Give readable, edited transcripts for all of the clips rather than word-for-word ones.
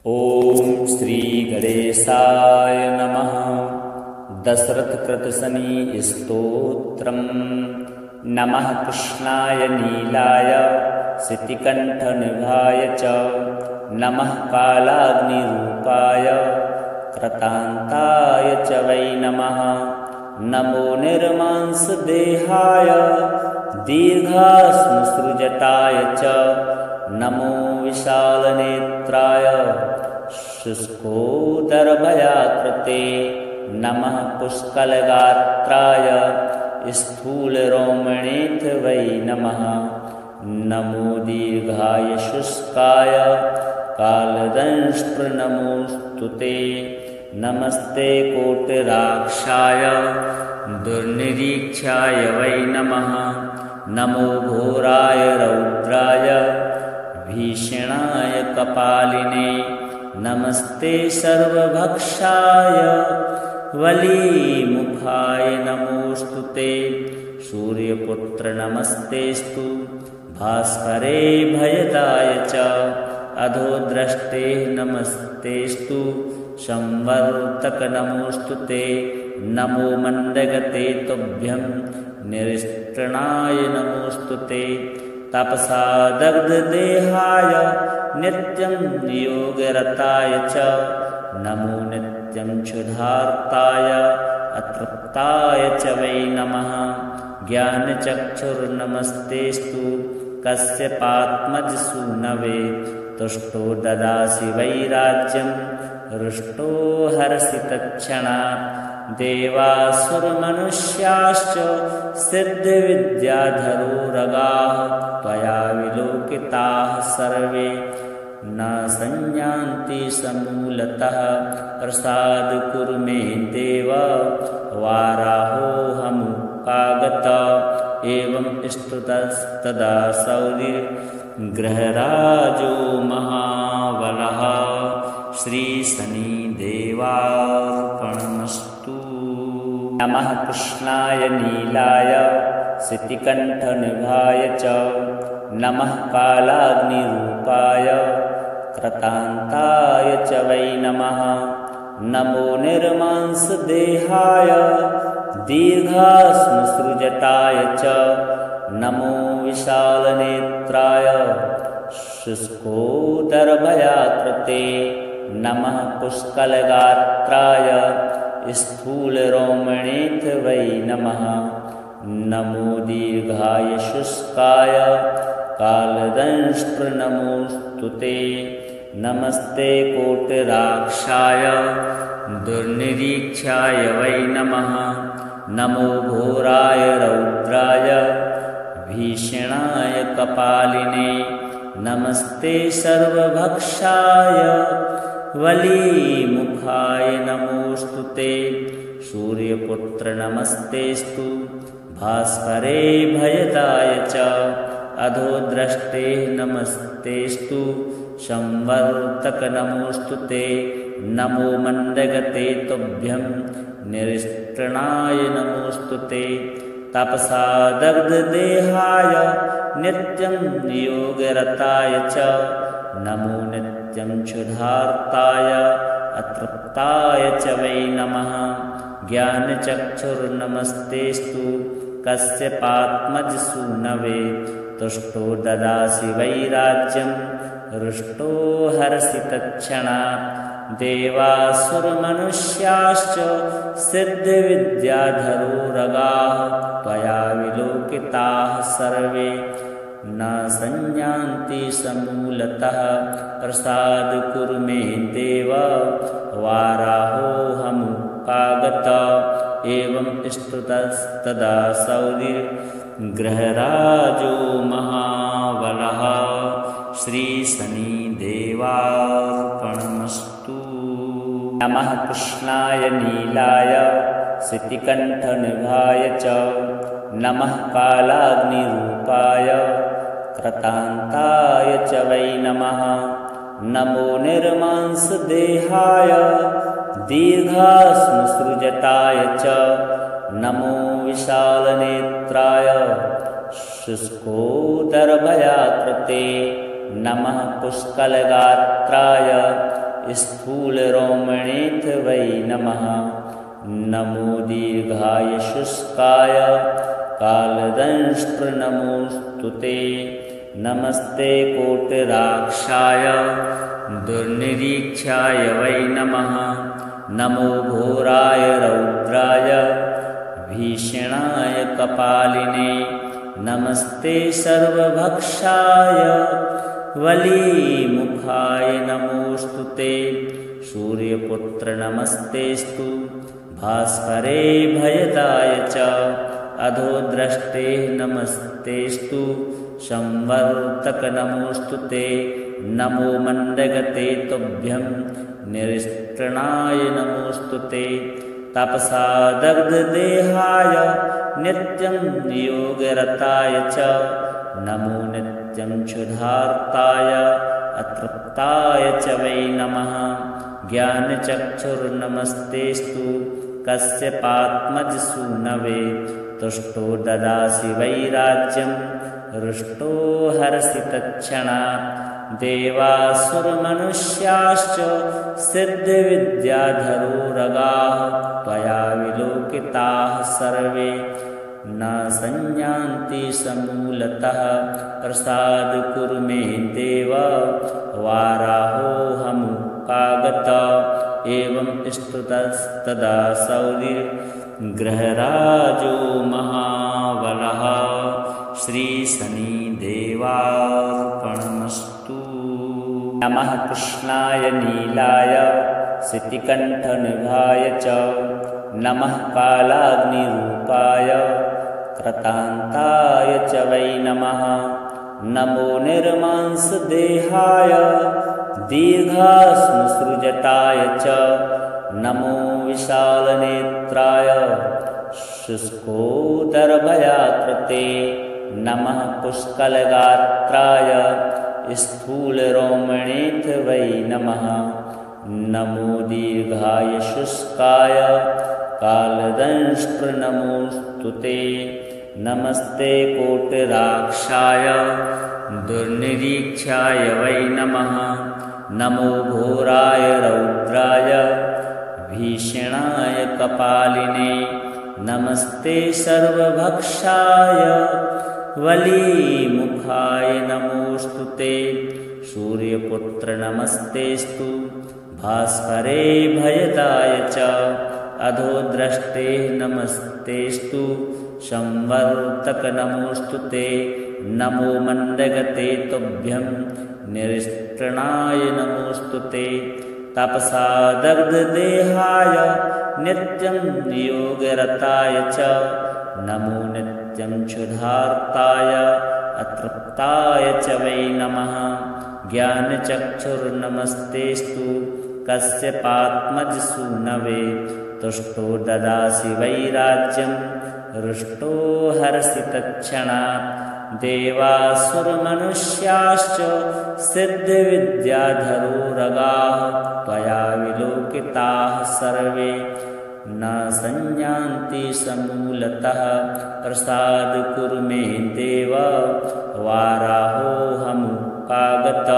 ॐ श्री गणेशाय नमः। दशरथकृतशनी स्तोत्रम्। नमः कृष्णाय नीलाय शितिकण्ठनिभाय च। नमः कालाग्निरूपाय कृतान्ताय च वै नमः। नमो निर्मांसदेहाय दीर्घाश्मसृजटाय च। नमो विशालनेत्राय शुष्कोदरभयाकृते। नमः पुष्कलगात्राय स्थूलरोमणेथ वै नमः। नमो दीर्घाय शुष्काय कालदंष्ट्रनमोऽस्तु ते। नमस्ते कोटिराक्षाय दुर्निरीक्षाय वै नमः। नमो घोराय रौद्राय भीषणाय कपालिने। नमस्ते सर्वभक्षाय वलीमुखाय नमोऽस्तु ते। सूर्यपुत्र नमस्तेस्तु भास्करे भयदाय च। अधोद्रष्टे नमस्तेस्तु संवर्तक नमोऽस्तु ते। नमो मन्दगते तुभ्यं निरिष्टणाय नमोऽस्तु ते। तपसा दग्धदेहाय नित्यं योगरताय च। नमो नित्यं क्षुधार्ताय अतृप्ताय च वै नमः। ज्ञानचक्षुर्नमस्तेस्तु कश्यपात्मजसूनवे। तुष्टो ददासि वैराज्यं हृष्टो हरसि तत्क्षणात्। देवासुरमनुष्याश्च सिद्धविद्याधरोरगाः त्वया विलोकिताः सर्वे न संयान्ति समूलतः। प्रसाद कुरु मे देव वाराहोऽहमुपागत। एवं स्तुतस्तदा सौरिर्गृहराजो महाबलः। श्रीशनिदेवार्पणमस्तु। नमः कृष्णाय नीलाय शितिकण्ठनिभाय च। नमः कालाग्निरूपाय कृतान्ताय च वै नमः। नमो निर्मांसदेहाय दीर्घाश्मसृजटाय च। नमो विशालनेत्राय शुष्कोदरभयाकृते। नमः पुष्कलगात्राय स्थूलरोमणेथ वै नमः। नमो दीर्घाय शुष्काय कालदंष्ट्रनमोऽस्तु ते। नमस्ते कोटिराक्षाय दुर्निरीक्षाय वै नमः। नमो घोराय रौद्राय भीषणाय कपालिने। नमस्ते सर्वभक्षाय वलीमुखाय नमोऽस्तु ते। सूर्यपुत्र नमस्तेस्तु भास्करे भयदाय च। अधोद्रष्टे नमस्तेस्तु संवर्तक नमोऽस्तु ते। नमो मन्दगते तुभ्यं निरिष्टणाय नमोऽस्तु ते। तपसा दग्धदेहाय नित्यं योगरताय च। नमो नित्यं क्षुधार्ताय अतृप्ताय च वै नमः। ज्ञानचक्षुर्नमस्तेस्तु कश्यपात्मजसूनवे। तुष्टो ददासि वैराज्यं हृष्टो हरसि तत्क्षणात्। देवासुरमनुष्याश्च सिद्धविद्याधरोरगाः त्वया विलोकिताः सर्वे न संयान्ति समूलतः। प्रसाद कुरु मे देव वाराहोऽहमुपागत। एवं स्तुतस्तदा सौरिर्गृहराजो महाबलः। श्रीशनिदेवार्पणमस्तु। नमः कृष्णाय नीलाय शितिकण्ठनिभाय च। नमः कालाग्निरूपाय कृतान्ताय च वै नमः। नमो निर्मांसदेहाय दीर्घाश्मसृजटाय च। नमो विशालनेत्राय शुष्कोदरभयाकृते। नमः पुष्कलगात्राय स्थूलरोमणेऽथ वै नमः। नमो दीर्घाय शुष्काय कालदंष्ट्रनमोऽस्तु ते। नमस्ते कोटिराक्षाय दुर्निरीक्षाय वै नमः। नमो घोराय रौद्राय भीषणाय कपालिने। नमस्ते सर्वभक्षाय वलीमुखाय नमोऽस्तु ते। सूर्यपुत्र नमस्तेस्तु भास्करे भयदाय च। अधोद्रष्टे नमस्तेस्तु संवर्तक नमोऽस्तु ते। नमो मन्दगते तुभ्यं निरिष्टणाय नमोऽस्तु ते। तपसा दग्धदेहाय नित्यं योगरताय च। नमो नित्यं क्षुधार्ताय अतृप्ताय च वै नमः। ज्ञानचक्षुर्नमस्तेस्तु कश्यपात्मजसूनवे। तुष्टो ददासि वैराज्यं हृष्टो हरसि तत्क्षणात्। देवासुरमनुष्याश्च सिद्धविद्याधरो रगाः त्वया विलोकिताः सर्वे न संयान्ति समूलतः। प्रसाद कुरु मे देव वाराहोऽहमुपागत। एवं स्तुतस्तदा सौरिर्गृहराजो महाबलः। श्रीशनिदेवार्पणमस्तु। नमः कृष्णाय नीलाय सितिकण्ठनिभाय च। नमः कालाग्निरूपाय कृतान्ताय च वै नमः। नमो निर्मांसदेहाय दीर्घाश्मसृजटाय च। नमो विशालनेत्राय शुष्कोदरभयाकृते। नमः पुष्कलगात्राय स्थूलरोमणेऽथ वै नमः। नमो दीर्घाय शुष्काय कालदंष्ट्रनमोऽस्तु ते। नमस्ते कोटिराक्षाय दुर्निरीक्षाय वै नमः। नमो घोराय रौद्राय भीषणाय कपालिने। नमस्ते सर्वभक्षाय वलीमुखाय नमोऽस्तु ते। सूर्यपुत्र नमस्तेस्तु भास्करे भयदाय च। अधोद्रष्टे नमस्तेस्तु संवर्तक नमोऽस्तु ते। नमो मन्दगते तुभ्यं निरिष्टणाय नमोऽस्तु ते। तपसा दग्धदेहाय नित्यं योगरताय च। नमो नित्यं क्षुधार्ताय अतृप्ताय च वै नमः। ज्ञानचक्षुर्नमस्तेस्तु कश्यपात्मजसूनवे। तुष्टो ददासि वैराज्यं हृष्टो हरसि तत्क्षणात्। देवासुरमनुष्याश्च सिद्धविद्याधरो रगाः त्वया विलोकिताः सर्वे न संयान्ति समूलतः। प्रसाद कुरु मे देव वाराहोऽहमुपागत।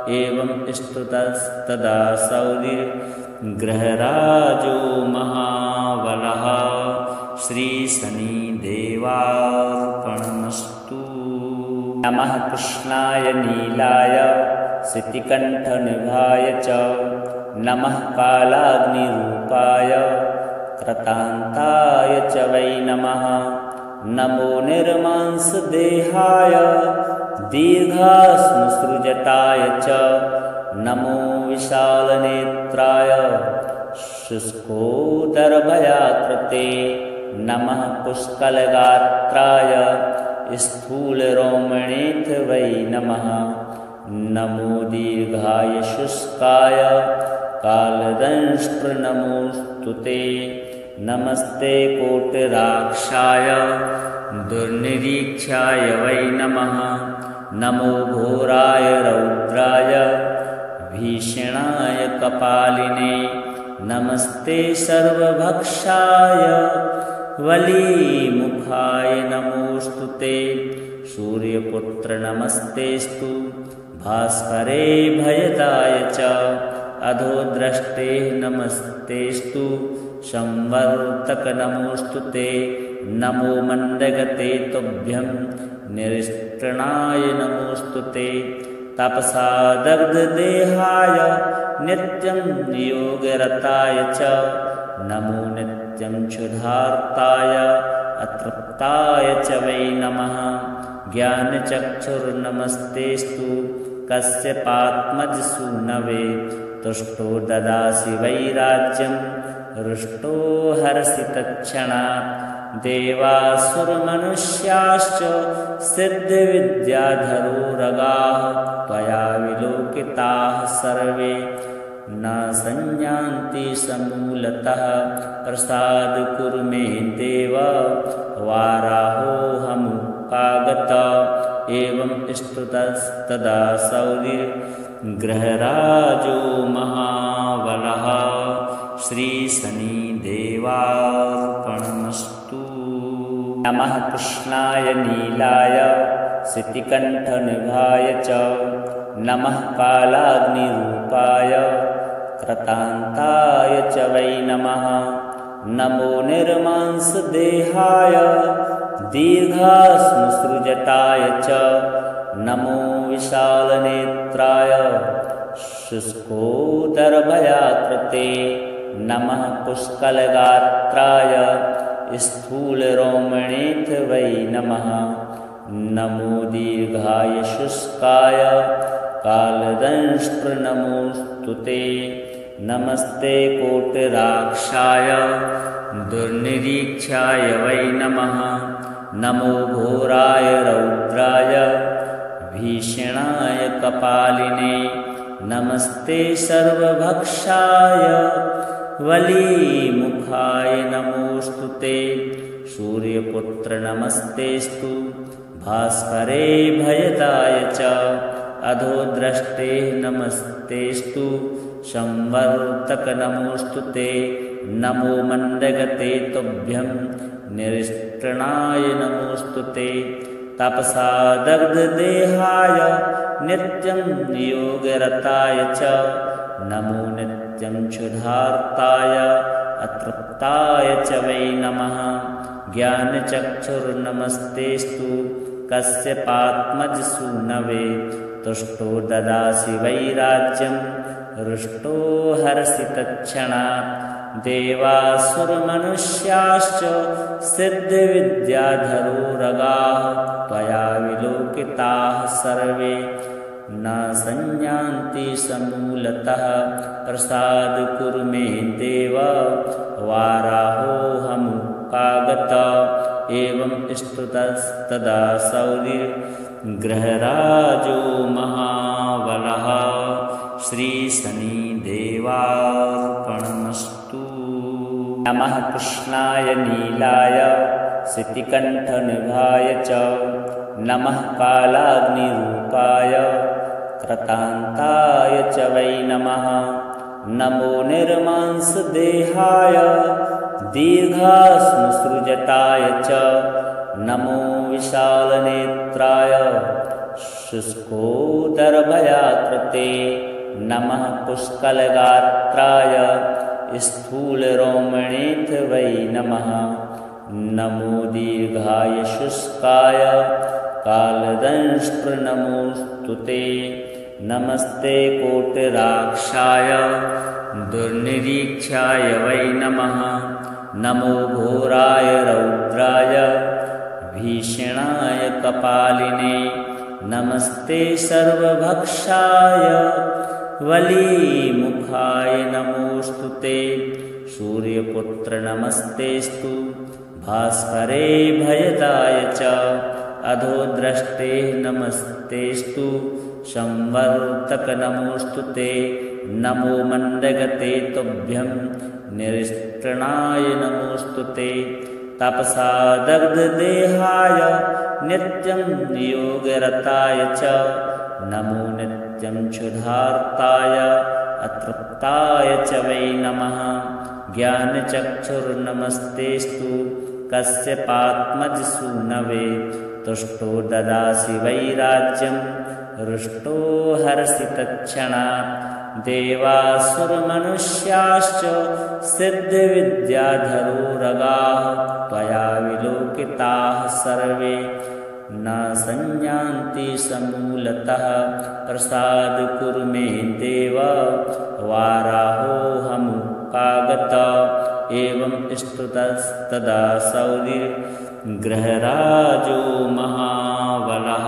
एवं स्तुतस्तदा सौरिर्गृहराजो महाबलः। श्रीशनिदेवार्पणमस्तु। नमः कृष्णाय नीलाय सितिकण्ठनिभाय च। नमः कालाग्निरूपाय कृतान्ताय च वै नमः। नमो निर्मांसदेहाय दीर्घाश्मसृजटाय च। नमो विशालनेत्राय शुष्कोदरभयाकृते। नमः पुष्कलगात्राय स्थूलरोमणेऽथ वै नमः। नमो दीर्घाय शुष्काय कालदंष्ट्रनमोऽस्तु ते। नमस्ते कोटिराक्षाय दुर्निरीक्षाय वै नमः। नमो घोराय रौद्राय भीषणाय कपालिने। नमस्ते सर्वभक्षाय वलीमुखाय नमोऽस्तु ते। सूर्यपुत्र नमस्तेस्तु भास्करे भयदाय च। अधोद्रष्टे नमस्तेस्तु संवर्तक नमोऽस्तु ते नमो मन्दगते तुभ्यं निरिष्टणाय नमोऽस्तु ते तपसा दग्धदेहाय नित्यं योगरताय च नमो नित्यं क्षुधार्ताय अतृप्ताय च वै नमः ज्ञानचक्षुर्नमस्तेस्तु कस्यपात्मजसूनवे तुष्टो ददासि वैराज्यं हृष्टो हरसि तत्क्षणात् देवासुरमनुष्याश्च सिद्धविद्याधरो रगाः त्वया विलोकिताः सर्वे न संयान्ति समूलतः प्रसाद कुरु मे देव वाराहोऽहमुपागत एवं स्तुतस्तदा सौरिर्गृहराजो महाबलः श्रीशनिदेवार्पणमस्तु। नमः कृष्णाय नीलाय सितिकण्ठनिभाय च नमः कालाग्निरूपाय कृतान्ताय च वै नमः नमो निर्मांसदेहाय दीर्घाश्मसृजटाय च नमो विशालनेत्राय शुष्कोदरभयाकृते नमः पुष्कलगात्राय स्थूलरोमणेथ वै नमः नमो दीर्घाय शुष्काय कालदंष्ट्रनमोऽस्तु ते नमस्ते कोटिराक्षाय दुर्निरीक्षाय वै नमः नमो घोराय रौद्राय भीषणाय कपालिने नमस्ते सर्वभक्षाय वलीमुखाय नमोऽस्तु ते सूर्यपुत्र नमस्तेस्तु भास्करे भयदाय च अधोद्रष्टे नमस्तेस्तु संवर्तक नमोऽस्तु ते नमो मन्दगते तुभ्यं निरिष्टणाय नमोऽस्तु ते तपसा दग्धदेहाय नित्यं योगरताय च नमो नित्यं क्षुधार्ताय अतृप्ताय च वै नमः ज्ञानचक्षुर्नमस्तेस्तु कस्यपात्मजसूनवे तुष्टो ददासि वैराज्यं हृष्टो हरसि तत्क्षणात् देवासुरमनुष्याश्च सिद्धविद्याधरो रगाः त्वया विलोकिताः सर्वे न संयान्ति समूलतः प्रसाद कुरु मे देव वाराहोऽहमुपागत एवं स्तुतस्तदा सौरिर्गृहराजो महाबलः श्रीशनिदेवार्पणमस्तु। नमः कृष्णाय नीलाय सितिकण्ठनिभाय च नमः कालाग्निरूपाय कृतान्ताय च वै नमः नमो निर्मांसदेहाय दीर्घाश्मसृजटाय च नमो विशालनेत्राय शुष्कोदरभयाकृते नमः पुष्कलगात्राय स्थूलरोमणेथ वै नमः नमो दीर्घाय शुष्काय कालदंष्ट्रनमोऽस्तु ते नमस्ते कोटिराक्षाय दुर्निरीक्षाय वै नमः नमो घोराय रौद्राय भीषणाय कपालिने नमस्ते सर्वभक्षाय वलीमुखाय नमोऽस्तु ते सूर्यपुत्र नमस्तेस्तु भास्करे भयदाय च अधोद्रष्टे नमस्तेस्तु संवर्तक नमोऽस्तु ते नमो मन्दगते तुभ्यं निरिष्टणाय नमोऽस्तु ते तपसा दग्धदेहाय नित्यं योगरताय च नमो नित्यं क्षुधार्ताय अतृप्ताय च वै नमः ज्ञानचक्षुर्नमस्तेस्तु कस्यपात्मजसूनवे तुष्टो ददासि वैराज्यं हृष्टो हरसि तत्क्षणात् देवासुरमनुष्याश्च सिद्धविद्याधरोरगाः त्वया विलोकिताः सर्वे न संयान्ति समूलतः प्रसाद कुरु मे देव वाराहोऽहमुपागत एवं स्तुतस्तदा सौरिर्गृहराजो महाबलः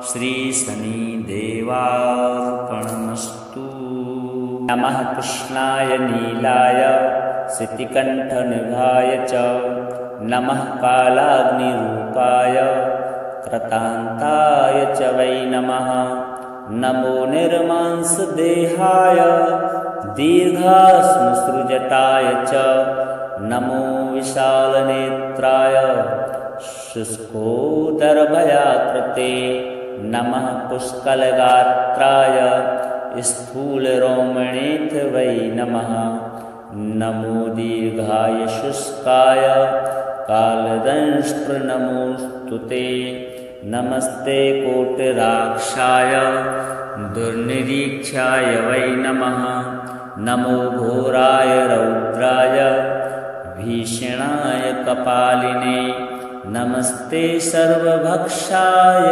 श्रीशनिदेवार्पणमस्तु। नमः कृष्णाय नीलाय सितिकण्ठनिभाय च नमः कालाग्निरूपाय कृतान्ताय च वै नमः। नमो निर्मांसदेहाय दीर्घाश्मसृजटाय च नमो विशालनेत्राय शुष्कोदरभयाकृते नमः पुष्कलगात्राय स्थूलरोमणेथ वै नमः। नमो दीर्घाय शुष्काय कालदंष्ट्रनमोऽस्तु ते नमस्ते कोटिराक्षाय दुर्निरीक्षाय वै नमः। नमो घोराय रौद्राय भीषणाय कपालिने नमस्ते सर्वभक्षाय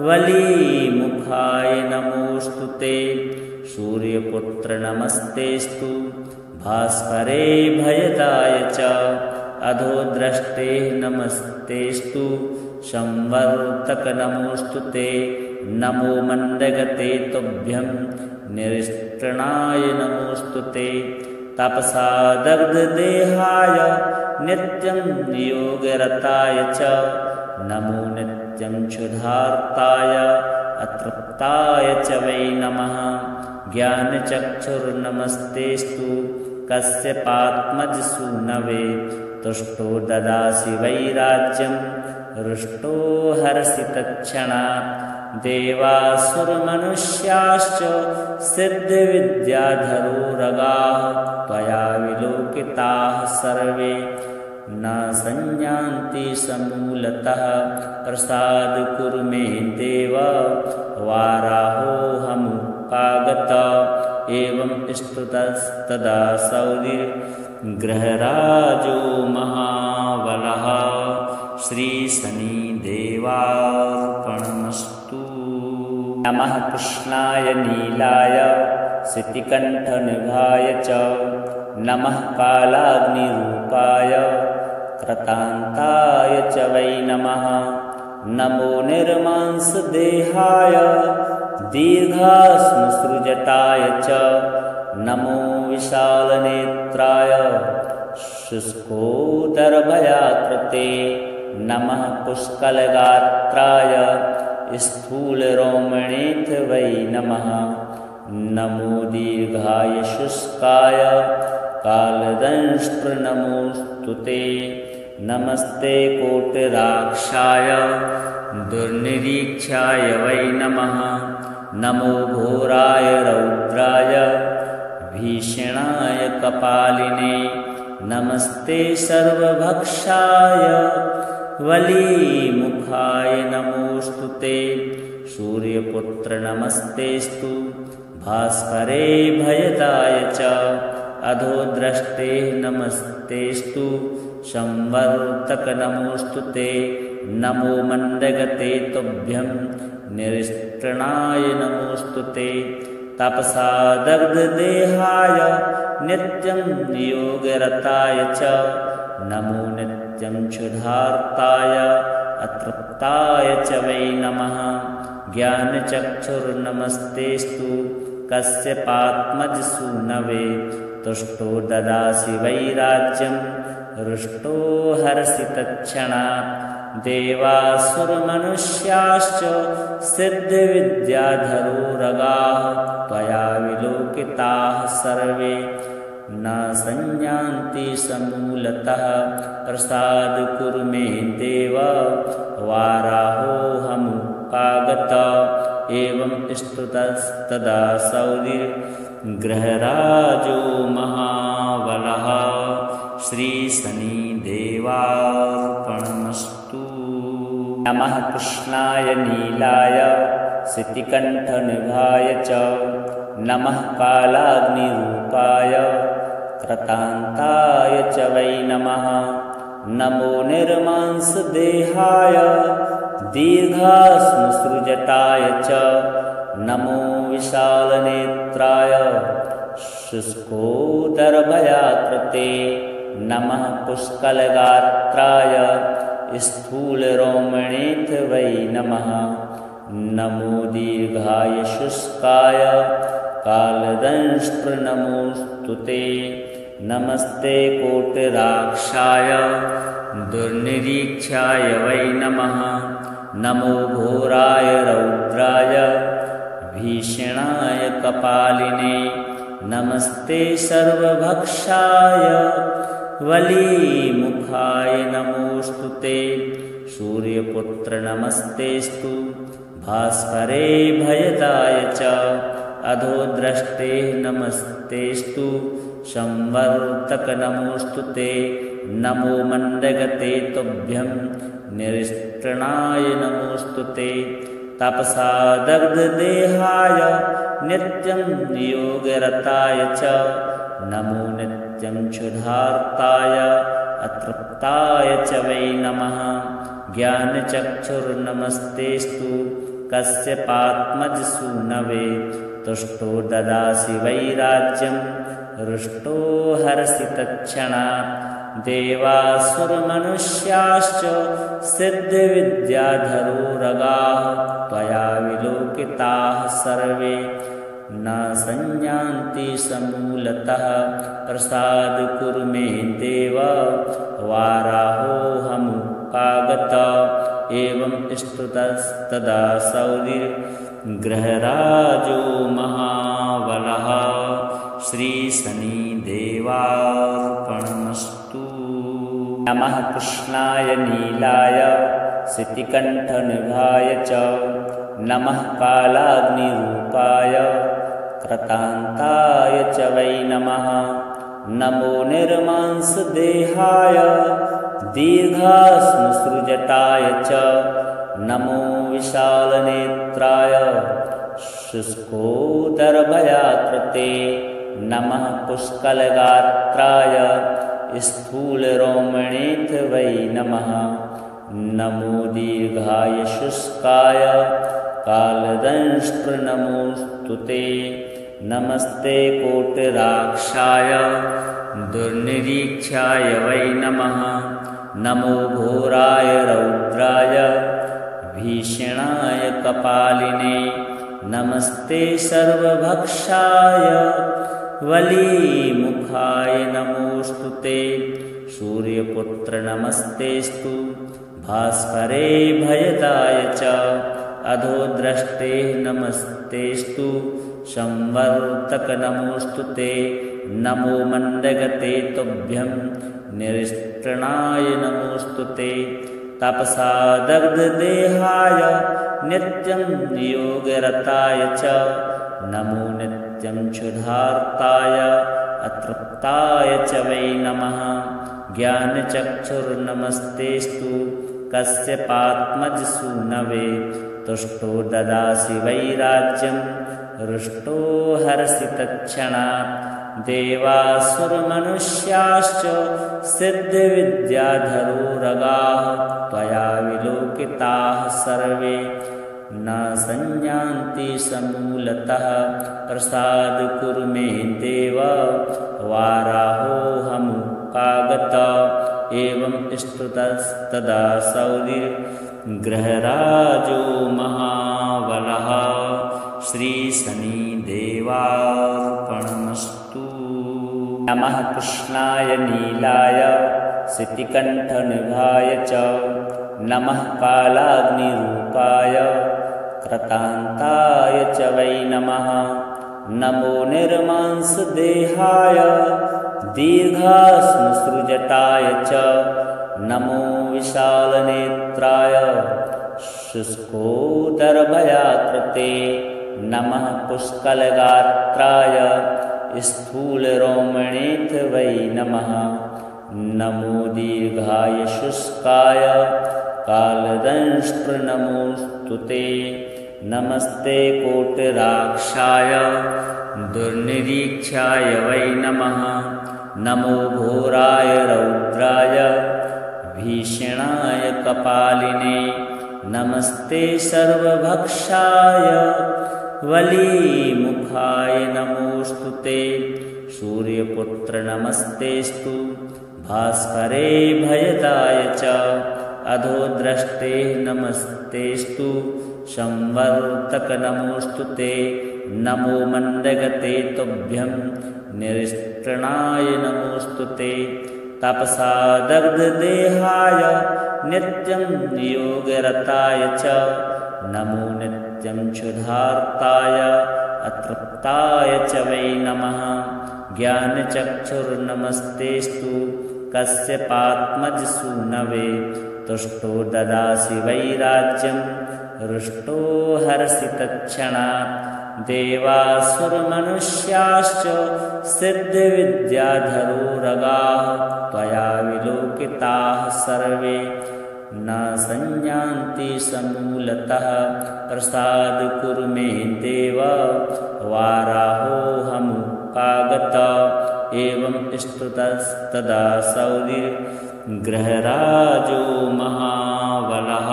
वलीमुखाय नमोऽस्तु ते। सूर्यपुत्र नमस्तेस्तु भास्करे भयदाय च अधोद्रष्टे नमस्तेस्तु संवर्तक नमोऽस्तु ते। नमो मन्दगते तुभ्यं निरिष्टणाय नमोऽस्तु ते। तपसा दग्धदेहाय नित्यं योगरताय च नमो नित्यं क्षुधार्ताय अतृप्ताय च वै नमः। ज्ञानचक्षुर्नमस्तेस्तु कश्यपात्मजसूनवे तुष्टो ददासि वैराज्यं रुष्टो हरसि तत्क्षणात्। देवासुरमनुष्याश्च सिद्धविद्याधरोरगाः त्वया विलोकिताः सर्वे न संयान्ति समूलतः प्रसाद कुरु मे देव वाराहोऽहमुपागत एवं स्तुतस्तदा सौरिर्गृहराजो महाबलः श्रीशनिदेवार्पणमस्तु। नमः कृष्णाय नीलाय सितिकण्ठनिभाय च नमः कालाग्निरूपाय कृतान्ताय च वै नमः। नमो निर्मांसदेहाय दीर्घाश्मसृजटाय च नमो विशालनेत्राय शुष्कोदरभयाकृते नमः पुष्कलगात्राय स्थूलरोमणेथ वै नमः। नमो दीर्घाय शुष्काय कालदंष्ट्रनमोऽस्तु ते नमस्ते कोटिराक्षाय दुर्निरीक्षाय वै नमः। नमो घोराय रौद्राय भीषणाय कपालिने नमस्ते सर्वभक्षाय वलीमुखाय नमोऽस्तु ते। सूर्यपुत्र नमस्तेस्तु भास्करे भयदाय च अधोद्रष्टे नमस्तेस्तु संवर्तक नमोऽस्तु ते। नमो मन्दगते तुभ्यं निरिष्टणाय नमोऽस्तु ते। तपसा दग्धदेहाय नित्यं योगरताय च नमो नित्यं क्षुधार्ताय अतृप्ताय च वै नमः। ज्ञानचक्षुर्नमस्तेस्तु कश्यपात्मजसूनवे तुष्टो ददासि वैराज्यं रुष्टो हरसि तत्क्षणात्। देवासुरमनुष्याश्च सिद्धविद्याधरोरगाः त्वया विलोकिताः सर्वे न संयान्ति समूलतः प्रसाद कुरु मे देव वाराहोऽहमुपागत एवं स्तुतस्तदा सौरिर्गृहराजो महाबलः श्रीशनिदेवार्पणमस्तु। नमः कृष्णाय नीलाय सितिकण्ठनिभाय च नमः कालाग्निरूपाय कृतान्ताय च वै नमः। नमो निर्मांसदेहाय दीर्घाश्मसृजटाय च। नमो विशालनेत्राय शुष्कोदरभयाकृते। नमः पुष्कलगात्राय स्थूलरोमणेथ वै नमः। नमो दीर्घाय शुष्काय कालदंष्ट्रनमोऽस्तु ते। नमस्ते कोटिराक्षाय दुर्निरीक्षाय वै नमः। नमो घोराय रौद्राय भीषणाय कपालिने। नमस्ते सर्वभक्षाय वलीमुखाय नमोऽस्तु ते। सूर्यपुत्र नमस्तेस्तु भास्करे भयदाय च। अधोद्रष्टे नमस्तेस्तु संवर्तक नमोऽस्तु ते। नमो मन्दगते तुभ्यं निरिष्टणाय नमोऽस्तु ते। तपसा दग्धदेहाय नित्यं योगरताय च। नमो नित्यं क्षुधार्ताय अतृप्ताय च वै नमः। ज्ञानचक्षुर्नमस्तेस्तु कश्यपात्मजसूनवे। तुष्टो ददासि वैराज्यं रुष्टो हरसि तत्क्षणात्। देवासुरमनुष्याश्च सिद्धविद्याधरोरगाः त्वया विलोकिताः सर्वे न संयान्ति समूलतः। प्रसाद कुरु मे देव वाराहोऽहमुपागत। एवं स्तुतस्तदा सौरिर्गृहराजो महाबलः। श्रीशनिदेवार्पणमस्तु। नमः कृष्णाय नीलाय सितिकण्ठनिभाय च। नमः कालाग्निरूपाय कृतान्ताय च वै नमः। नमो निर्मांसदेहाय दीर्घाश्मसृजटाय च। नमो विशालनेत्राय शुष्कोदरभयाकृते। नमः पुष्कलगात्राय स्थूलरोमणेथ वै नमः। नमो दीर्घाय शुष्काय कालदंष्ट्रनमोऽस्तु ते। नमस्ते कोटिराक्षाय दुर्निरीक्षाय वै नमः। नमो घोराय रौद्राय भीषणाय कपालिने। नमस्ते सर्वभक्षाय वलीमुखाय नमोऽस्तु ते। सूर्यपुत्र नमस्तेस्तु भास्करे भयदाय च। अधोद्रष्टे नमस्तेस्तु संवर्तक नमोऽस्तु ते। नमो मन्दगते तुभ्यं निरिष्टणाय नमोऽस्तु ते। तपसा दग्धदेहाय नित्यं योगरताय च। नमो नित्यं क्षुधार्ताय अतृप्ताय च वै नमः। ज्ञानचक्षुर्नमस्तेस्तु कश्यपात्मजसूनवे। तुष्टो ददासि वैराज्यं रुष्टो हरसि तत्क्षणात्। देवासुरमनुष्याश्च सिद्धविद्याधरोरगाः त्वया विलोकिताः सर्वे न संयान्ति समूलतः। प्रसाद कुरु मे देव वाराहोऽहमुपागत। एवं स्तुतस्तदा सौरिर्गृहराजो महाबलः। श्रीशनिदेवार्पणमस्तु। नमः कृष्णाय नीलाय सितिकण्ठनिभाय च। नमः कालाग्निरूपाय कृतान्ताय च वै नमः। नमो निर्मांसदेहाय दीर्घाश्मसृजटाय च। नमो विशालनेत्राय शुष्कोदरभयाकृते। नमः पुष्कलगात्राय स्थूलरोमणेथ वै नमः। नमो दीर्घाय शुष्काय कालदंष्ट्रनमोऽस्तु ते। नमस्ते कोटिराक्षाय दुर्निरीक्षाय वै नमः। नमो घोराय रौद्राय भीषणाय कपालिने नमस्ते सर्वभक्षाय वलीमुखाय नमोस्तुते। सूर्यपुत्र नमस्तेस्तु भास्करे भयदाय च अधोद्रष्टे नमस्तेस्तु संवर्तक नमोस्तुते। नमो मन्दगते तुभ्यं निरिष्टणाय नमोस्तुते। तपसा दग्धदेहाय नित्यं योगरताय च नमो नित्यं क्षुधार्ताय अतृप्ताय च वै नमः। ज्ञानचक्षुर्नमस्तेस्तु कश्यपात्मजसूनवे। तुष्टो ददासि वैराज्यं रुष्टो हरसि तत्क्षणात्। देवासुरमनुष्याश्च सिद्धिविद्याधरोरगाः त्वया विलोकिताः सर्वे न संयान्ति समूलतः। प्रसाद कुरु मे देव वाराहोऽहमुपागत। एवं स्तुतस्तदा सौरिर्गृहराजो महाबलः।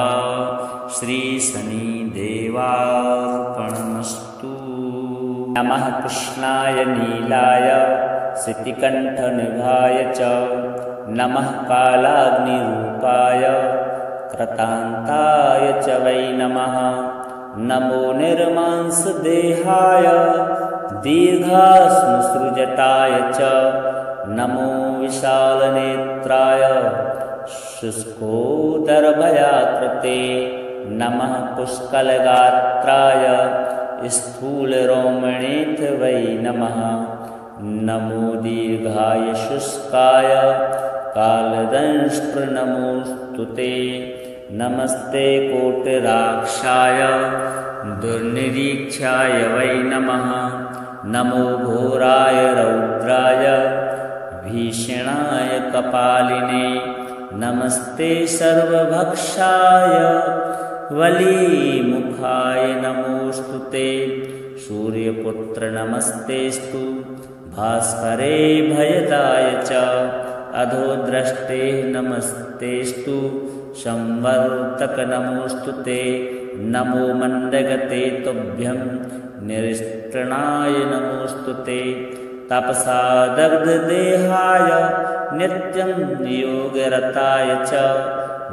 श्रीशनिदेवार्पणमस्तु। नमः कृष्णाय नीलाय सितिकण्ठनिभाय च नमः कालाग्निरूपाय कृतान्ताय च वै नमः। नमो निर्मांसदेहाय दीर्घाश्मसृजटाय च नमो विशालनेत्राय शुष्कोदरभयाकृते नमः। पुष्कलगात्राय स्थूलरोमणेथ वै नमः। नमो दीर्घाय शुष्काय कालदंष्ट्रनमोस्तुते। नमस्ते कोटिराक्षाय दुर्निरीक्षाय वै नमः। नमो घोराय रौद्राय भीषणाय कपालिने नमस्ते सर्वभक्षाय वलीमुखाय नमोस्तुते। सूर्यपुत्र नमस्तेस्तु भास्करे भयदाय च अधोद्रष्टे नमस्तेस्तु संवर्तक नमोस्तुते। नमो मन्दगते तुभ्यं निरिष्टणाय नमोस्तुते। तपसा दग्धदेहाय नित्यं योगरताय च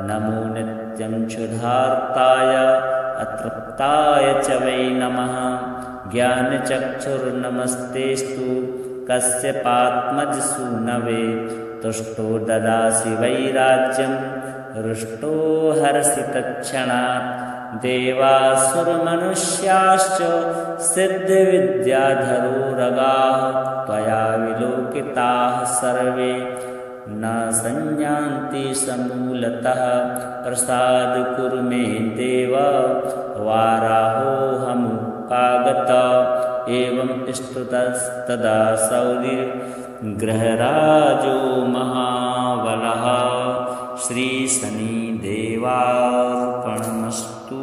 नमो नित्यं क्षुधार्ताय अतृप्ताय च वै नमः। ज्ञानचक्षुर्नमस्तेस्तु कश्यपात्मजसूनवे। तुष्टो ददासि वैराज्यं रुष्टो हरसि तत्क्षणात्। देवासुरमनुष्याश्च सिद्धिविद्याधरोरगाः त्वया विलोकिताः सर्वे न संयान्ति समूलतः। प्रसाद कुरु मे देव वाराहोऽहमुपागत। एवं स्तुतस्तदा सौरिर्गृहराजो महाबलः। श्रीशनिदेवार्पणमस्तु।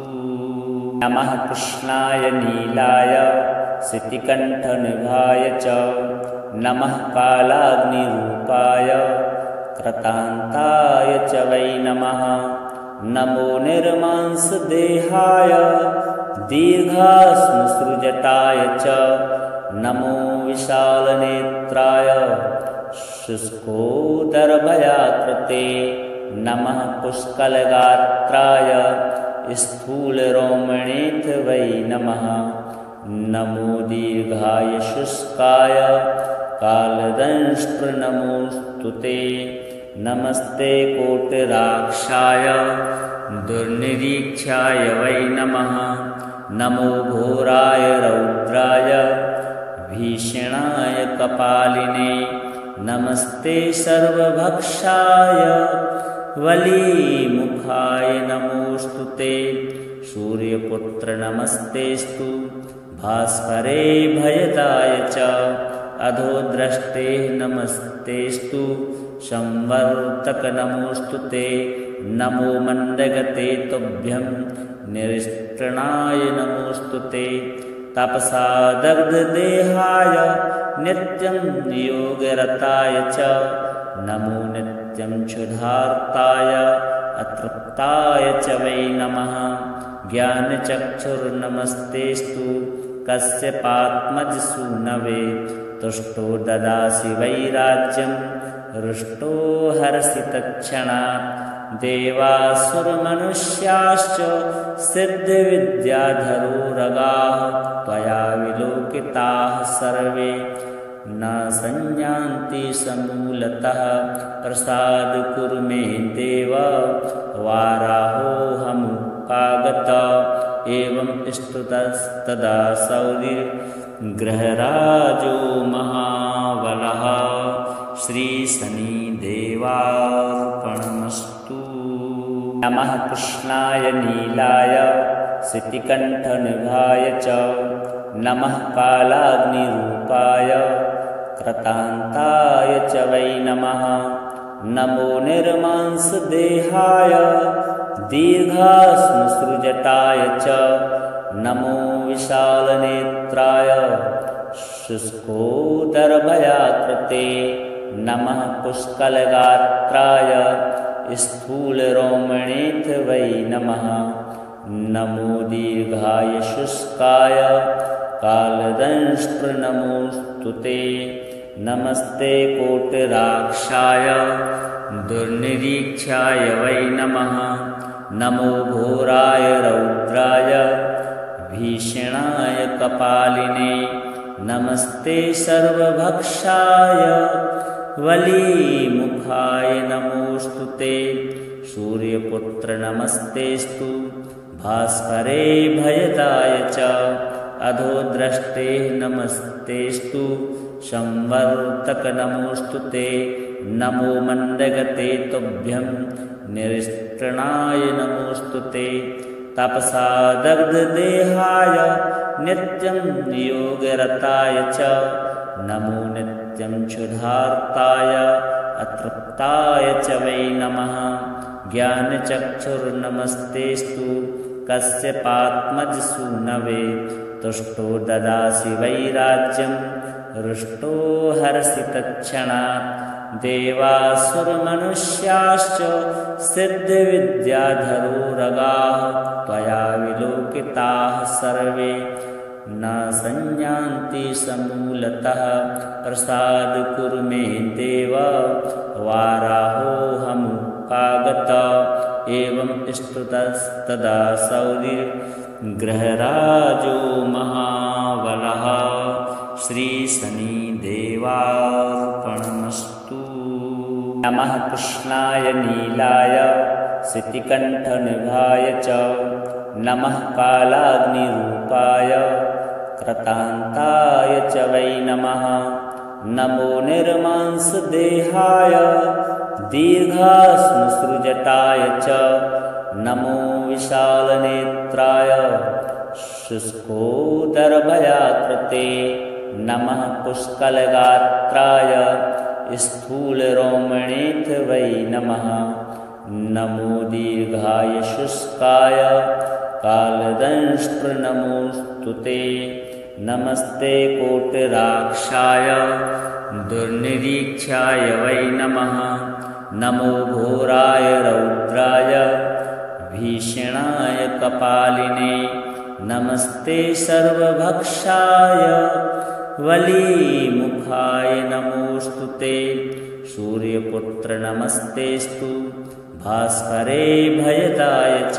नमः कृष्णाय नीलाय सितिकण्ठनिभाय च नमः कालाग्निरूपाय कृतान्ताय च वै नमः। नमो निर्मांसदेहाय दीर्घाश्मसृजटाय च नमो विशालनेत्राय शुष्कोदरभयाकृते नमः। पुष्कलगात्राय स्थूलरोमणेथ वै नमः। नमो दीर्घाय शुष्काय कालदंष्ट्रनमोस्तुते। नमस्ते कोटिराक्षाय दुर्निरीक्षाय वै नमः। नमो घोराय रौद्राय भीषणाय कपालिने नमस्ते सर्वभक्षाय वलीमुखाय नमोस्तुते। सूर्यपुत्र नमस्तेस्तु भास्करे भयदाय च अधोद्रष्टे नमस्तेस्तु संवर्तक नमोस्तुते। नमो मन्दगते तुभ्यं निरिष्टणाय नमोस्तुते। तपसा दग्धदेहाय नित्यं योगरताय च नमो नित्यं क्षुधार्ताय अतृप्ताय च वै नमः। ज्ञानचक्षुर्नमस्तेस्तु कश्यपात्मजसूनवे तुष्टो ददासि वैराज्यं हृष्टो हरसि तत्क्षणात्। देवासुरमनुष्याश्च सिद्धविद्याधरोरगाः त्वया विलोकिताः सर्वे न संयान्ति समूलतः। प्रसाद कुरु मे देव वाराहोऽहमुपागत एवं स्तुतस्तदा सौरिर्गृहराजो महाबलः। श्रीशनिदेवार्पणमस्तु। नमः कृष्णाय नीलाय सितिकण्ठनिभाय च नमः कालाग्निरूपाय कृतान्ताय च वै नमः। नमो निर्मांसदेहाय दीर्घाश्मसृजटाय च नमो विशालनेत्राय शुष्कोदरभयाकृते नमः। पुष्कलगात्राय स्थूलरोमणेथ वै नमः। नमो दीर्घाय शुष्काय कालदंष्ट्रनमोऽस्तु ते। नमस्ते कोटिराक्षाय दुर्निरीक्षाय वै नमः। नमो घोराय रौद्राय भीषणाय कपालिने नमस्ते सर्वभक्षाय वलीमुखाय नमोऽस्तु ते। सूर्यपुत्र नमस्तेस्तु भास्करे भयदाय च अधोद्रष्टे नमस्तेस्तु संवर्तक नमोऽस्तु ते। नमो मन्दगते तुभ्यं निरिष्टणाय नमोऽस्तु ते। तपसा दग्धदेहाय नित्यं योगरताय च नमो नित्यं क्षुधार्ताय अतृप्ताय च वै नमः। ज्ञानचक्षुर्नमस्तेस्तु कश्यपात्मजसूनवे तुष्टो ददासि वैराज्यं हृष्टो हरसि तत्क्षणात्। देवासुरमनुष्याश्च सिद्धविद्याधरोरगाः त्वया विलोकिताः सर्वे न संयान्ति समूलतः। प्रसाद कुरु मे देव वाराहोऽहमुपागत एवं स्तुतस्तदा सौरिर्गृहराजो महाबलः। श्रीशनिदेवार्पणमस्तु। नमः कृष्णाय नीलाय सितिकण्ठनिभाय च नमः कालाग्निरूपाय कृतान्ताय च वै नमः। नमो निर्मांसदेहाय दीर्घाश्मसृजटाय च नमो विशालनेत्राय शुष्कोदरभयाकृते नमः। पुष्कलगात्राय स्थूलरोमणेथ वै नमः। नमो दीर्घाय शुष्काय कालदंष्ट्रनमोऽस्तु ते। नमस्ते कोटिराक्षाय दुर्निरीक्षाय वै नमः। नमो घोराय रौद्राय भीषणाय कपालिने नमस्ते सर्वभक्षाय वलीमुखाय नमोऽस्तु ते। सूर्यपुत्र नमस्तेस्तु भास्करे भयदाय च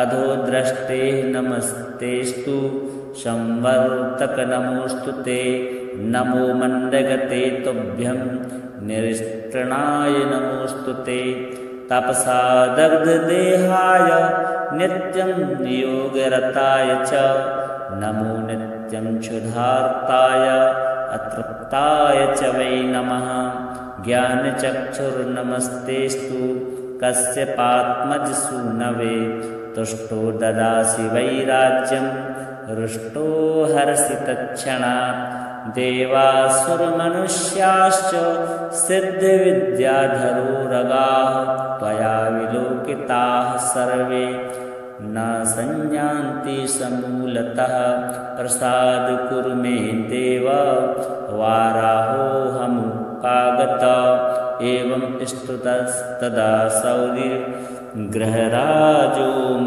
अधोद्रष्टे नमस्तेस्तु संवर्तक नमोऽस्तु ते। नमो मन्दगते तुभ्यं निरिष्टणाय नमोऽस्तु ते। तपसा दग्धदेहाय नित्यं योगरताय च नमो नित्यं क्षुधार्ताय अतृप्ताय च वै नमः। ज्ञानचक्षुर्नमस्तेस्तु कश्यपात्मजसूनवे तुष्टो ददासि वैराज्यं हृष्टो हरसि तत्क्षणात्। देवासुरमनुष्याश्च सिद्धविद्याधरोरगाः त्वया विलोकिताः सर्वे न संयान्ति समूलतः प्रसाद कुरु मे देव वाराहोऽहमुपागत एवं स्तुतस्तदा सौरिर्गृहराजो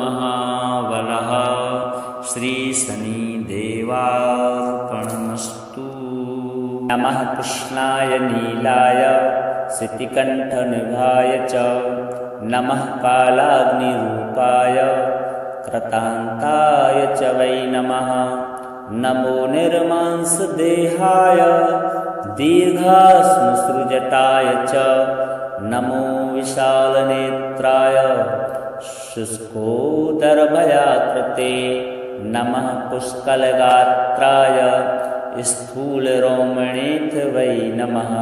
महाबलः श्रीशनिदेवार्पणमस्तु। नमः कृष्णाय नीलाय सितिकण्ठनिभाय च नमः कालाग्निरूपाय कृतान्ताय च वै नमः। नमो निर्मांसदेहाय दीर्घाश्मसृजटाय च नमो विशालनेत्राय शुष्कोदरभयाकृते नमः पुष्कलगात्राय स्थूलरोमणेथ वै नमः।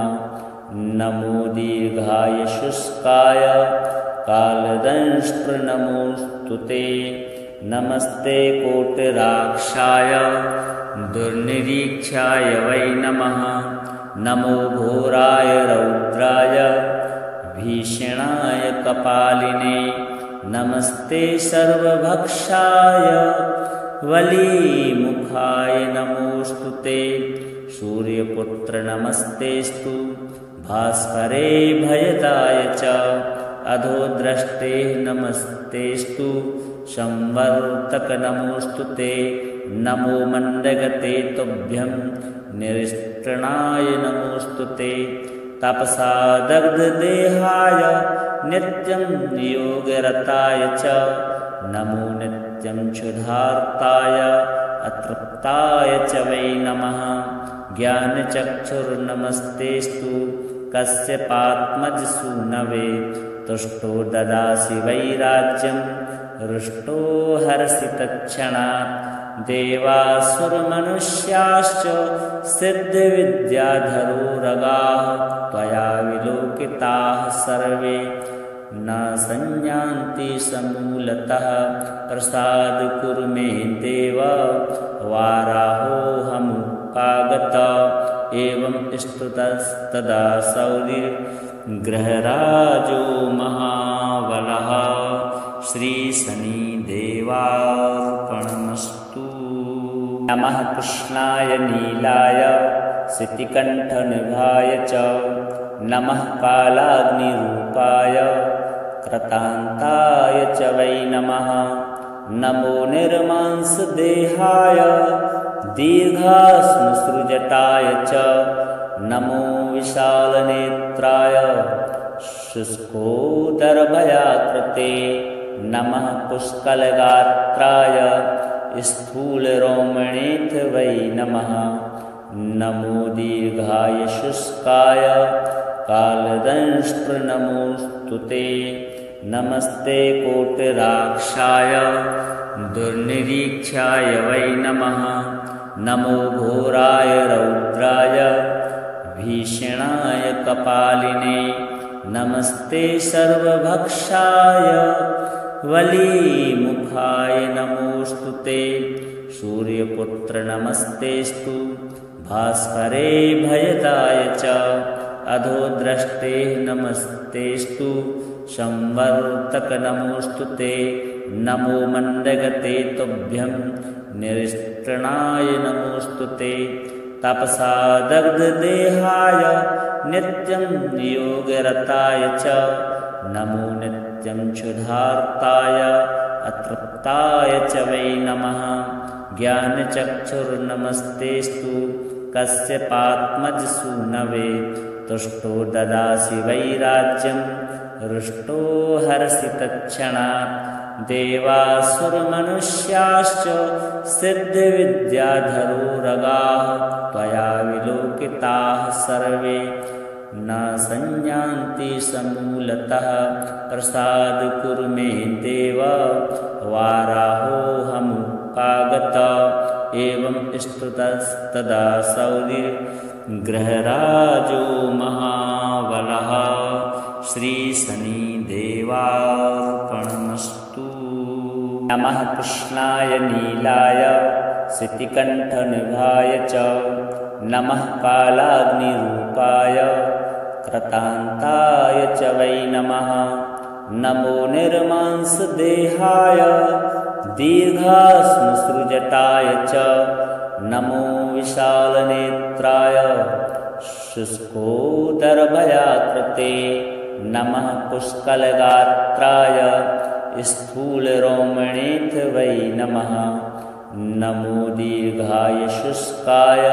नमो दीर्घाय शुष्काय कालदंष्ट्रनमोऽस्तु ते नमस्ते कोटिराक्षाय दुर्निरीक्षाय वै नमः। नमो घोराय रौद्राय भीषणाय कपालिने नमस्ते सर्वभक्षाय वलीमुखाय नमोऽस्तु ते। सूर्यपुत्र नमस्तेस्तु भास्करे भयदाय च अधोद्रष्टे नमस्तेस्तु संवर्तक नमोऽस्तु ते। नमो मण्डगते तुभ्यं निरिष्टणाय नमोऽस्तु ते। तपसा दग्धदेहाय नित्यं योगरताय च नमो नित्यं क्षुधार्ताय अतृप्ताय च वै नमः। ज्ञानचक्षुर्नमस्तेस्तु कश्यपात्मजसूनवे तुष्टो ददासि वैराज्यं हृष्टो हरसि तत्क्षणात्। देवासुरमनुष्याश्च सिद्धविद्याधरो रगाः त्वया विलोकिताः सर्वे न संयान्ति समूलतः प्रसाद कुरु मे देव वाराहोऽहमुपागत एवं स्तुतस्तदा सौरिर्गृहराजो महाबलः श्रीशनिदेवार्पणमस्तु। नमः कृष्णाय नीलाय सितिकण्ठनिभाय च नमः कालाग्निरूपाय कृतान्ताय च वै नमः। नमो निर्मांसदेहाय दीर्घाश्मसृजटाय च नमो विशालनेत्राय शुष्कोदरभयाकृते नमः पुष्कलगात्राय स्थूलरोमणेथ वै नमः। नमो दीर्घाय शुष्काय कालदंष्ट्रनमोऽस्तु ते नमस्ते कोटिराक्षाय दुर्निरीक्षाय वै नमः। नमो घोराय रौद्राय भीषणाय कपालिने नमस्ते सर्वभक्षाय वलीमुखाय नमोऽस्तु ते। सूर्यपुत्र नमस्तेस्तु भास्करे भयदाय च अधोद्रष्टे नमस्तेस्तु संवर्तक नमोऽस्तु ते। नमो मण्डगते तुभ्यं निरिष्टणाय नमोऽस्तु ते। तपसा दग्धदेहाय नित्यं योगरताय च नमो नित्यं क्षुधार्ताय अतृप्ताय च वै नमः। ज्ञानचक्षुर्नमस्तेस्तु कश्यपात्मजसूनवे तुष्टो ददासि वैराज्यं हृष्टो हरसि तत्क्षणात्। देवासुरमनुष्याश्च सिद्धविद्याधरो रगाः त्वया विलोकिताः सर्वे न संयान्ति समूलतः प्रसाद कुरु मे देव वाराहोऽहमुपागत एवं स्तुतस्तदा सौरिर्गृहराजो महाबलः श्रीशनिदेवार्पणमस्तु। नमः कृष्णाय नीलाय सितिकण्ठनिभाय च नमः कालाग्निरूपाय कृतान्ताय च वै नमः। नमो निर्मांसदेहाय दीर्घाश्मसृजटाय च नमो विशालनेत्राय शुष्कोदरभयाकृते नमः पुष्कलगात्राय स्थूलरोमणेथ वै नमः नमो दीर्घाय शुष्काय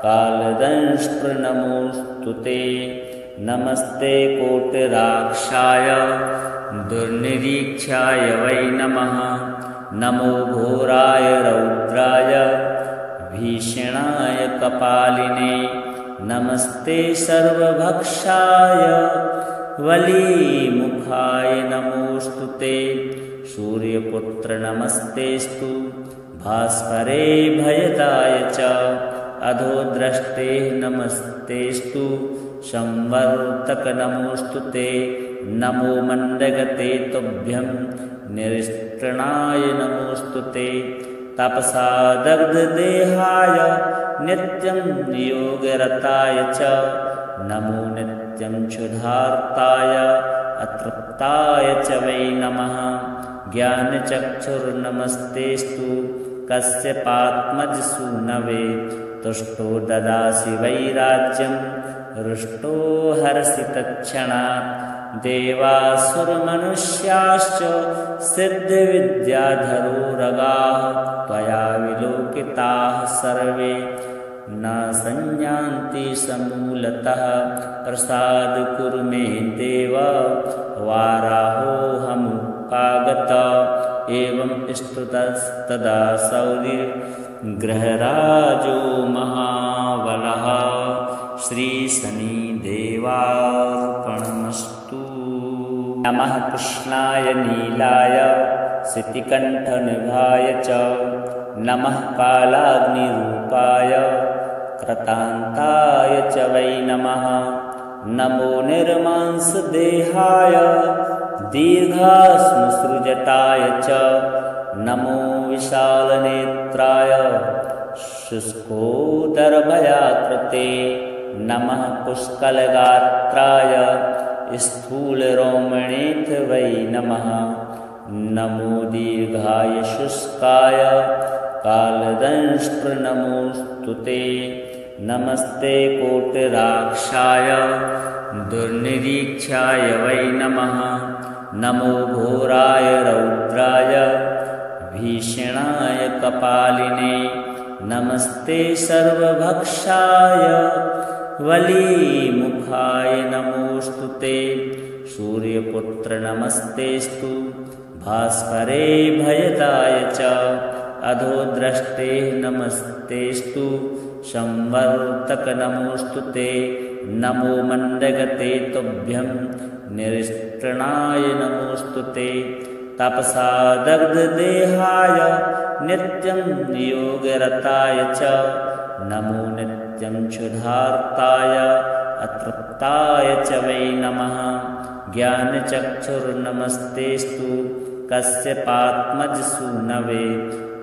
कालदंष्ट्रनमोऽस्तु ते नमस्ते कोटिराक्षाय दुर्निरीक्षाय वै नमः नमो घोराय रौद्राय भीषणाय कपालिने नमस्ते सर्वभक्षाय वलीमुखाय नमोऽस्तु ते सूर्यपुत्र नमस्तेस्तु भास्करे भयदाय च अधोद्रष्टे नमस्तेस्तु संवर्तक नमोऽस्तु ते नमो मन्दगते तुभ्यं निरिष्टणाय नमोऽस्तु ते तपसा दग्धदेहाय नित्यं योगरताय च नमो नित्यं क्षुधार्ताय अतृप्ताय च वै नमः ज्ञानचक्षुर्नमस्तेस्तु कश्यपात्मजसूनवे तुष्टो ददासि वैराज्यं रुष्टो हरसि तत्क्षणात् देवासुरमनुष्याश्च सिद्धविद्याधरोरगाः त्वया विलोकिताः सर्वे न संयान्ति समूलतः प्रसाद कुरु मे देव वाराहोऽहमुपागत एवं स्तुतस्तदा सौरिर्गृहराजो महाबलः श्रीशनिदेवार्पणमस्तु। नमः कृष्णाय नीलाय सितिकण्ठनिभाय च नमः कालाग्निरूपाय कृतान्ताय च वै नमः नमो निर्मांसदेहाय दीर्घाश्मसृजटाय च नमो विशालनेत्राय शुष्कोदरभयाकृते नमः पुष्कलगात्राय स्थूलरोमणेथ वै नमः नमो दीर्घाय शुष्काय कालदंष्ट्रनमोऽस्तु ते नमस्ते कोटिराक्षाय दुर्निरीक्षाय वै नमः नमो घोराय रौद्राय भीषणाय कपालिने नमस्ते सर्वभक्षाय वलीमुखाय नमोऽस्तु ते सूर्यपुत्र नमस्तेस्तु भास्करे भयदाय च अधोद्रष्टे नमस्तेस्तु संवर्तक नमोऽस्तु ते नमो मन्दगते तुभ्यं निरिष्टणाय नमोऽस्तु ते तपसा दग्धदेहाय नित्यं योगरताय च नमो नित्यं क्षुधार्ताय अतृप्ताय च वै नमः ज्ञानचक्षुर्नमस्तेस्तु कश्यपात्मजसूनवे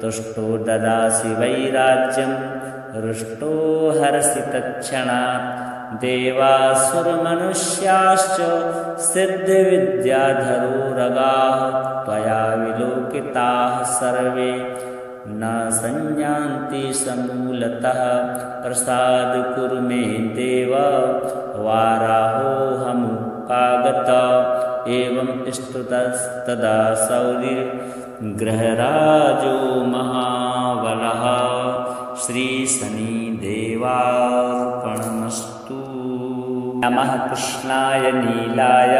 तुष्टो ददासि वैराज्यं रुष्टो हरसि तत्क्षणात् देवासुरमनुष्याश्च सिद्धविद्याधरोरगाः त्वया विलोकिताः सर्वे न संयान्ति समूलतः प्रसाद कुरु मे देव वाराहोऽहमुपागत एवं स्तुतस्तदा सौरिर्गृहराजो महाबलः श्रीशनिदेवार्पणमस्तु। नमः कृष्णाय नीलाय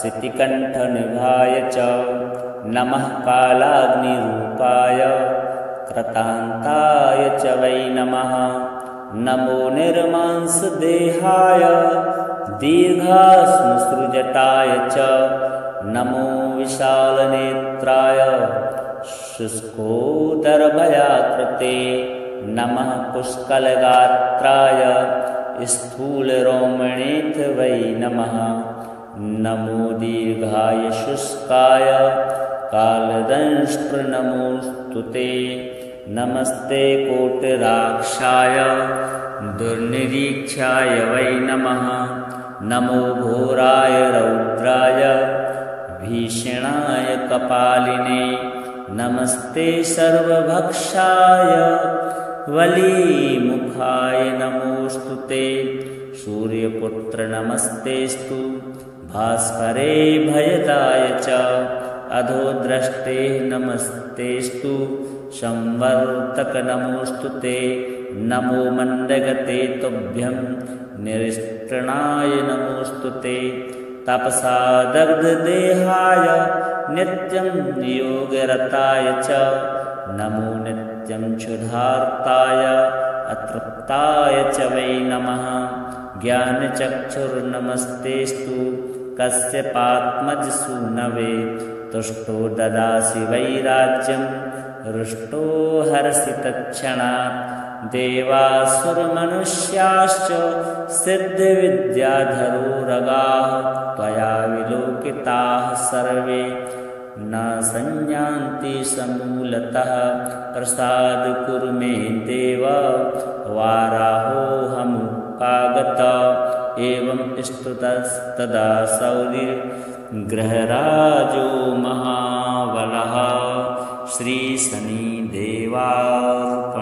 सितिकण्ठनिभाय च नमः कालाग्निरूपाय कृतान्ताय च वै नमः नमो निर्मांसदेहाय दीर्घाश्मसृजटाय च नमो विशालनेत्राय शुष्कोदरभयाकृते नमः पुष्कलगात्राय स्थूलरोमणेथ वै नमः नमो दीर्घाय शुष्काय कालदंष्ट्रनमोऽस्तु ते नमस्ते कोटिराक्षाय दुर्निरीक्षाय वै नमः नमो घोराय रौद्राय भीषणाय कपालिने नमस्ते सर्वभक्षाय वलीमुखाय नमोऽस्तु ते। सूर्यपुत्र नमस्तेस्तु भास्करे भयदाय च। अधोद्रष्टे नमस्तेस्तु संवर्तक नमोऽस्तु ते। नमो मन्दगते तुभ्यं निरिष्टणाय नमोऽस्तु ते। तपसा दग्धदेहाय नित्यं योगरताय च। नमो नित्यं क्षुधार्ताय अतृप्ताय च वै नमः। ज्ञानचक्षुर्नमस्तेस्तु कश्यपात्मजसूनवे। तुष्टो ददासि वैराज्यं हृष्टो हरसि तत्क्षणात्। देवासुरमनुष्याश्च सिद्धिविद्याधरोरगाः त्वया विलोकिताः सर्वे न संयान्ति समूलतः। प्रसाद कुरु मे देव वाराहोऽहमुपागत। एवं स्तुतस्तदा सौरिर्गृहराजो महाबलः। श्रीशनिदेवार्पणमस्तु।